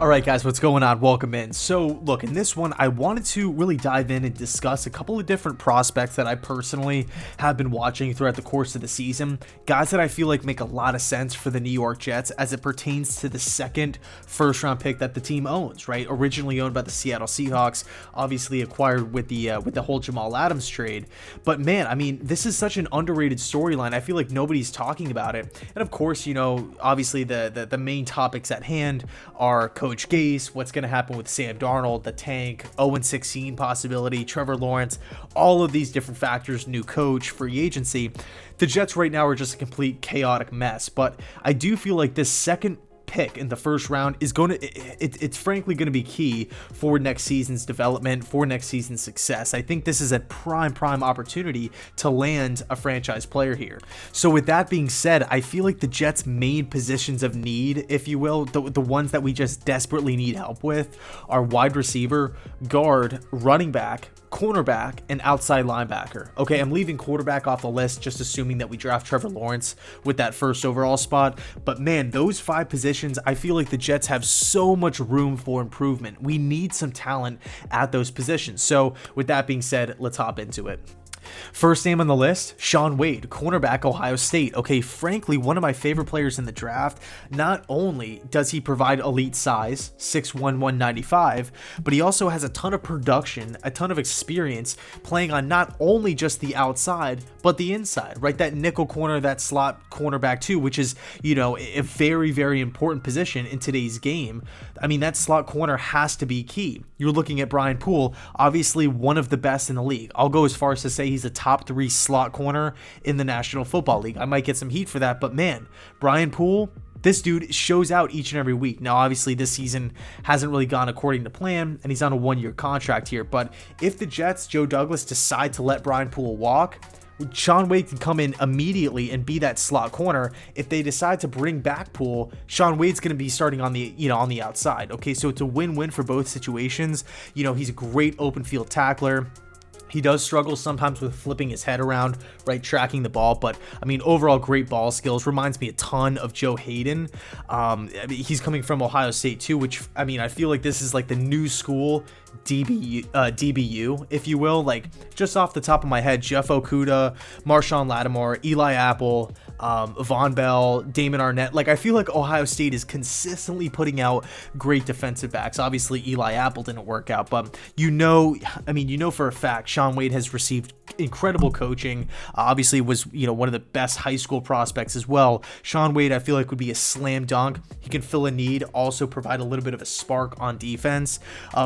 All right, guys, what's going on? Welcome in. So, look, in this one, I wanted to really dive in and discuss a couple of different prospects that I personally have been watching throughout the course of the season. Guys that I feel like make a lot of sense for the New York Jets as it pertains to the second first-round pick that the team owns, right? Originally owned by the Seattle Seahawks, obviously acquired with the whole Jamal Adams trade. But man, I mean, this is such an underrated storyline. I feel like nobody's talking about it. And of course, you know, obviously the main topics at hand are Coach Gase, what's going to happen with Sam Darnold, the tank, 0-16 possibility, Trevor Lawrence, all of these different factors, new coach, free agency. The Jets right now are just a complete chaotic mess, but I do feel like this second pick in the first round is going to it's frankly going to be key for next season's development, for next season's success. I think this is a prime opportunity to land a franchise player here. So with that being said, I feel like the Jets' main positions of need, if you will, the ones that we just desperately need help with, are wide receiver, guard, running back, cornerback, and outside linebacker. Okay, I'm leaving quarterback off the list, just assuming that we draft Trevor Lawrence with that first overall spot. But man, those 5 positions, I feel like the Jets have so much room for improvement. We need some talent at those positions. So with that being said, let's hop into it. First name on the list, Shaun Wade, cornerback, Ohio State. Okay, frankly, one of my favorite players in the draft. Not only does he provide elite size, 6'1", 195, but he also has a ton of production, a ton of experience playing on not only just the outside, but the inside, right? That nickel corner, that slot cornerback too, which is, you know, a very important position in today's game. I mean, that slot corner has to be key. You're looking at Brian Poole, obviously one of the best in the league. I'll go as far as to say he's a top 3 slot corner in the National Football League. I might get some heat for that, but man, Brian Poole, this dude shows out each and every week. Now, obviously, this season hasn't really gone according to plan, and he's on a 1-year contract here. But if the Jets, Joe Douglas, decide to let Brian Poole walk, Shaun Wade can come in immediately and be that slot corner. If they decide to bring back Poole, Shaun Wade's going to be starting on the, on the outside. Okay, so it's a win-win for both situations. You know, he's a great open field tackler. He does struggle sometimes with flipping his head around, right, tracking the ball, but I mean, overall great ball skills. Reminds me a ton of Joe Hayden. I mean, he's coming from Ohio State too, which, I mean, I feel like this is like the new school DBU, if you will. Like, just off the top of my head, Jeff Okudah, Marshawn Lattimore, Eli Apple, Von Bell, Damon Arnett. Like, I feel like Ohio State is consistently putting out great defensive backs. Obviously, Eli Apple didn't work out, but you know for a fact Shaun Wade has received incredible coaching. Obviously was, one of the best high school prospects as well. Shaun Wade, I feel like, would be a slam dunk. He can fill a need, also provide a little bit of a spark on defense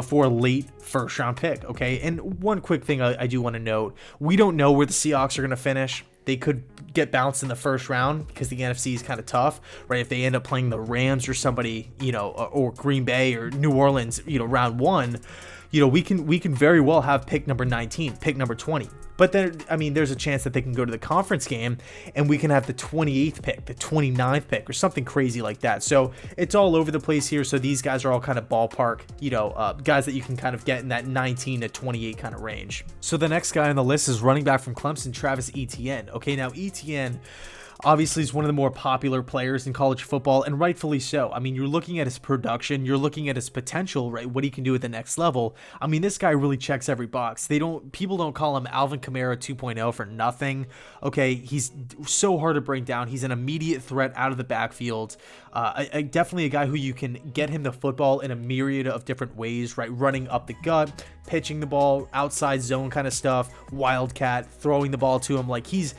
for a late first round pick. Okay, and one quick thing I do want to note, we don't know where the Seahawks are going to finish. They could get bounced in the first round because the NFC is kind of tough, right? If they end up playing the Rams or somebody, or Green Bay or New Orleans, round 1, we can very well have pick number 19, pick number 20. But then, I mean, there's a chance that they can go to the conference game and we can have the 28th pick, the 29th pick, or something crazy like that. So it's all over the place here. So these guys are all kind of ballpark, guys that you can kind of get in that 19 to 28 kind of range. So the next guy on the list is running back from Clemson, Travis Etienne. Okay, now Etienne obviously is one of the more popular players in college football, and rightfully so. I mean, you're looking at his production, you're looking at his potential, right? What he can do at the next level. I mean, this guy really checks every box. People don't call him Alvin Kamara 2.0 for nothing. Okay, he's so hard to bring down. He's an immediate threat out of the backfield. Definitely a guy who you can get him the football in a myriad of different ways, right? Running up the gut, pitching the ball, outside zone kind of stuff, wildcat, throwing the ball to him. Like, he's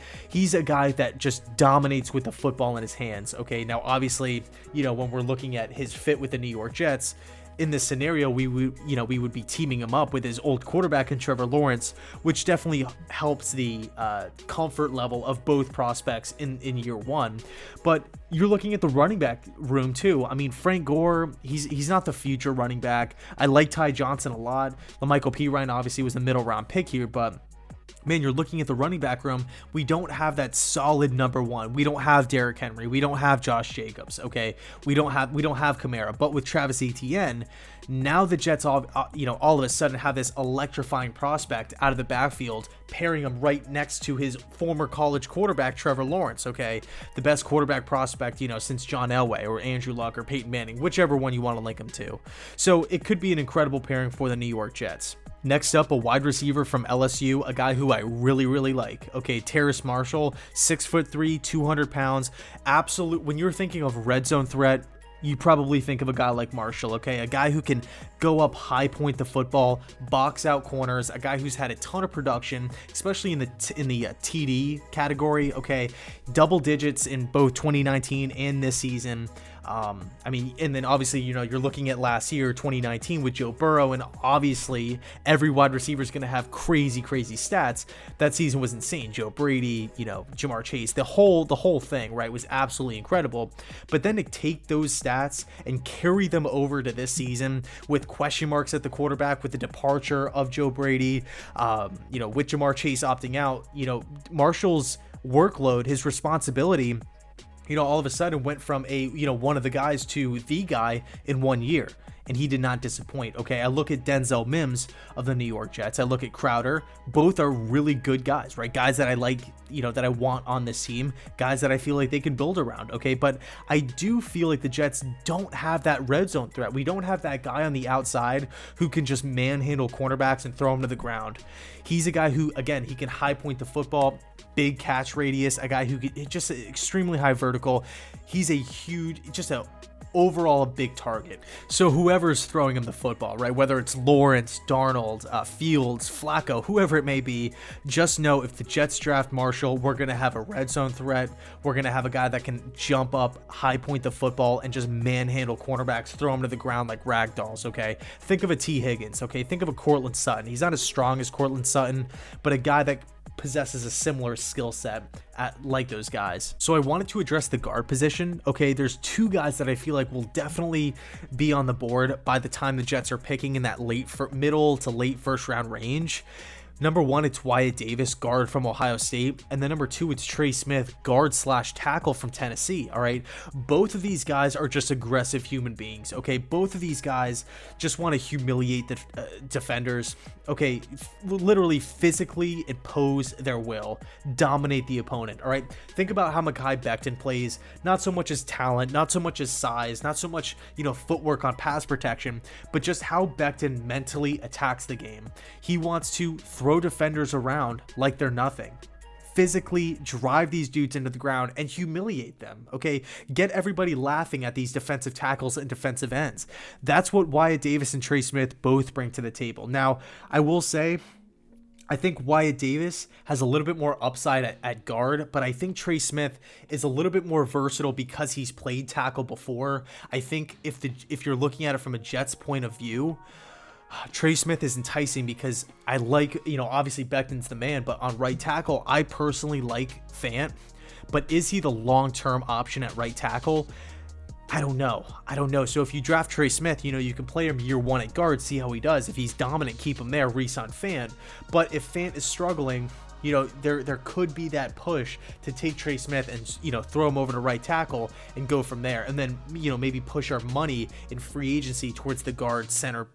a guy that just dominates with the football in his hands. Okay, now obviously, when we're looking at his fit with the New York Jets, in this scenario, we would be teaming him up with his old quarterback in Trevor Lawrence, which definitely helps the comfort level of both prospects in year 1. But you're looking at the running back room too. I mean, Frank Gore, he's not the future running back. I like Ty Johnson a lot. LaMichael Pirine obviously was a middle round pick here, but man, you're looking at the running back room. We don't have that solid number one. We don't have Derrick Henry. We don't have Josh Jacobs. Okay, we don't have Kamara. But with Travis Etienne, now the Jets all of a sudden have this electrifying prospect out of the backfield, pairing him right next to his former college quarterback Trevor Lawrence. Okay, the best quarterback prospect since John Elway or Andrew Luck or Peyton Manning, whichever one you want to link him to. So it could be an incredible pairing for the New York Jets. Next up, a wide receiver from LSU, a guy who I really, really like. Okay, Terrace Marshall, 6'3", 200 pounds. Absolute. When you're thinking of red zone threat, you probably think of a guy like Marshall, okay? A guy who can go up, high point the football, box out corners, a guy who's had a ton of production, especially in the TD category, okay? Double digits in both 2019 and this season. And then obviously, you're looking at last year, 2019 with Joe Burrow, and obviously every wide receiver is going to have crazy stats. That season was insane. Joe Brady, Jamar Chase, the whole thing, right, was absolutely incredible. But then to take those stats and carry them over to this season with question marks at the quarterback, with the departure of Joe Brady, with Jamar Chase opting out, Marshall's workload, his responsibility, all of a sudden went from one of the guys to the guy in 1 year, and he did not disappoint. Okay, I look at Denzel Mims of the New York Jets. I look at Crowder. Both are really good guys, right? Guys that I like, that I want on this team, guys that I feel like they can build around. Okay, but I do feel like the Jets don't have that red zone threat. We don't have that guy on the outside who can just manhandle cornerbacks and throw them to the ground. He's a guy who, again, he can high point the football, big catch radius, a guy who just extremely high vertical. He's overall a big target. So whoever's throwing him the football, right, whether it's Lawrence, Darnold, Fields, Flacco, whoever it may be, just know if the Jets draft Marshall, we're going to have a red zone threat. We're going to have a guy that can jump up, high point the football, and just manhandle cornerbacks, throw them to the ground like rag dolls, okay? Think of a T. Higgins, okay? Think of a Cortland Sutton. He's not as strong as Cortland Sutton, but a guy that possesses a similar skill set like those guys. So I wanted to address the guard position. Okay, there's two guys that I feel like will definitely be on the board by the time the Jets are picking in that middle to late first round range. Number one, it's Wyatt Davis, guard from Ohio State. And then number two, it's Trey Smith, guard/tackle from Tennessee. All right. Both of these guys are just aggressive human beings. Okay. Both of these guys just want to humiliate the defenders. Okay. Literally physically impose their will, dominate the opponent. All right. Think about how Mekhi Becton plays. Not so much as talent, not so much as size, not so much, footwork on pass protection, but just how Becton mentally attacks the game. He wants to throw defenders around like they're nothing. Physically drive these dudes into the ground and humiliate them, okay? Get everybody laughing at these defensive tackles and defensive ends. That's what Wyatt Davis and Trey Smith both bring to the table. Now, I will say, I think Wyatt Davis has a little bit more upside at guard, but I think Trey Smith is a little bit more versatile because he's played tackle before. I think if you're looking at it from a Jets point of view, Trey Smith is enticing because I like, obviously Becton's the man, but on right tackle, I personally like Fant. But is he the long-term option at right tackle? I don't know. So if you draft Trey Smith, you can play him year one at guard, see how he does. If he's dominant, keep him there, re-sign Fant. But if Fant is struggling, there could be that push to take Trey Smith and, throw him over to right tackle and go from there. And then, maybe push our money in free agency towards the guard center,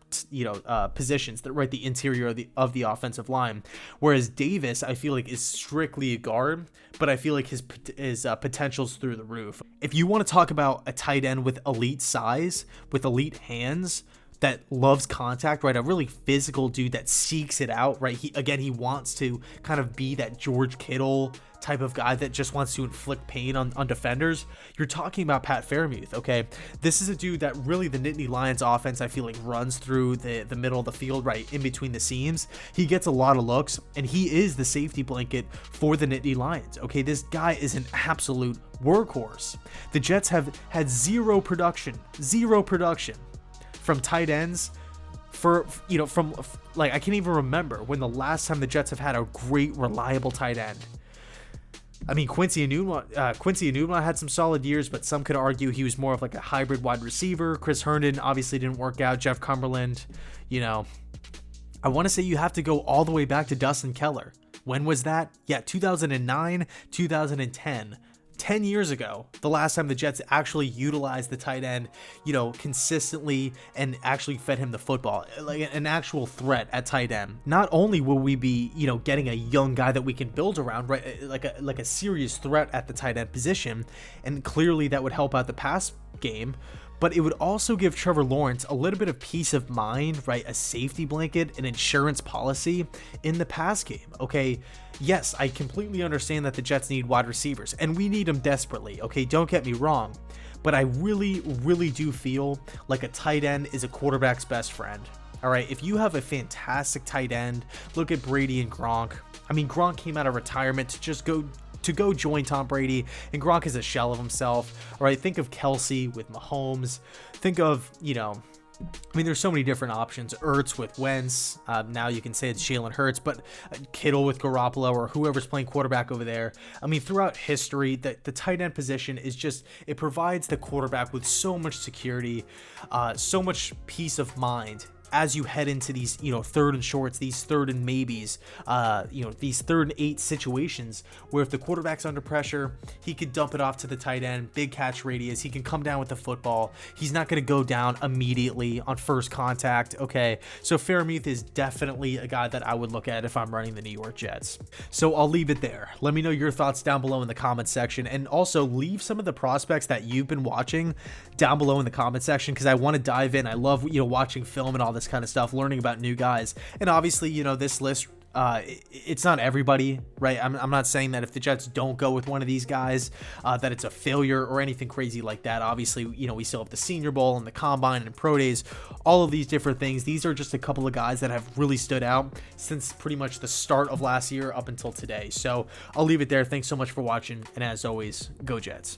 positions that right the interior of the offensive line. Whereas Davis, I feel like, is strictly a guard, but I feel like his potential's through the roof. If you want to talk about a tight end with elite size, with elite hands, that loves contact, right? A really physical dude that seeks it out, right? He wants to kind of be that George Kittle type of guy that just wants to inflict pain on defenders. You're talking about Pat Freiermuth, okay? This is a dude that really the Nittany Lions offense, I feel like, runs through the middle of the field, right in between the seams. He gets a lot of looks, and he is the safety blanket for the Nittany Lions, okay? This guy is an absolute workhorse. The Jets have had zero production from tight ends I can't even remember when the last time the Jets have had a great, reliable tight end. I mean, Quincy Enunwa had some solid years, but some could argue he was more of like a hybrid wide receiver. Chris Herndon obviously didn't work out. Jeff Cumberland, I want to say you have to go all the way back to Dustin Keller. When was that? Yeah, 2009, 2010. 10 years ago, the last time the Jets actually utilized the tight end, consistently and actually fed him the football, like an actual threat at tight end. Not only will we be, getting a young guy that we can build around, right, like a serious threat at the tight end position, and clearly that would help out the pass game, but it would also give Trevor Lawrence a little bit of peace of mind, right? A safety blanket, an insurance policy in the pass game, okay? Yes, I completely understand that the Jets need wide receivers, and we need them desperately, okay? Don't get me wrong, but I really, really do feel like a tight end is a quarterback's best friend. All right, if you have a fantastic tight end, look at Brady and Gronk. I mean, Gronk came out of retirement to go join Tom Brady, and Gronk is a shell of himself. All right, think of Kelsey with Mahomes. Think of, there's so many different options. Ertz with Wentz. Now you can say it's Jalen Hurts, but Kittle with Garoppolo or whoever's playing quarterback over there. I mean, throughout history, the tight end position is just, it provides the quarterback with so much security, so much peace of mind as you head into these, third and shorts, these third and maybes, these 3rd and 8 situations where if the quarterback's under pressure, he could dump it off to the tight end, big catch radius, he can come down with the football. He's not going to go down immediately on first contact, okay? So Freiermuth is definitely a guy that I would look at if I'm running the New York Jets. So I'll leave it there. Let me know your thoughts down below in the comment section, and also leave some of the prospects that you've been watching down below in the comment section, because I want to dive in. I love, watching film and all this kind of stuff, learning about new guys. And obviously, this list, it's not everybody, right? I'm not saying that if the Jets don't go with one of these guys, that it's a failure or anything crazy like that. Obviously, we still have the Senior Bowl and the Combine and Pro Days, all of these different things. These are just a couple of guys that have really stood out since pretty much the start of last year up until today. So I'll leave it there. Thanks so much for watching, and as always, go Jets.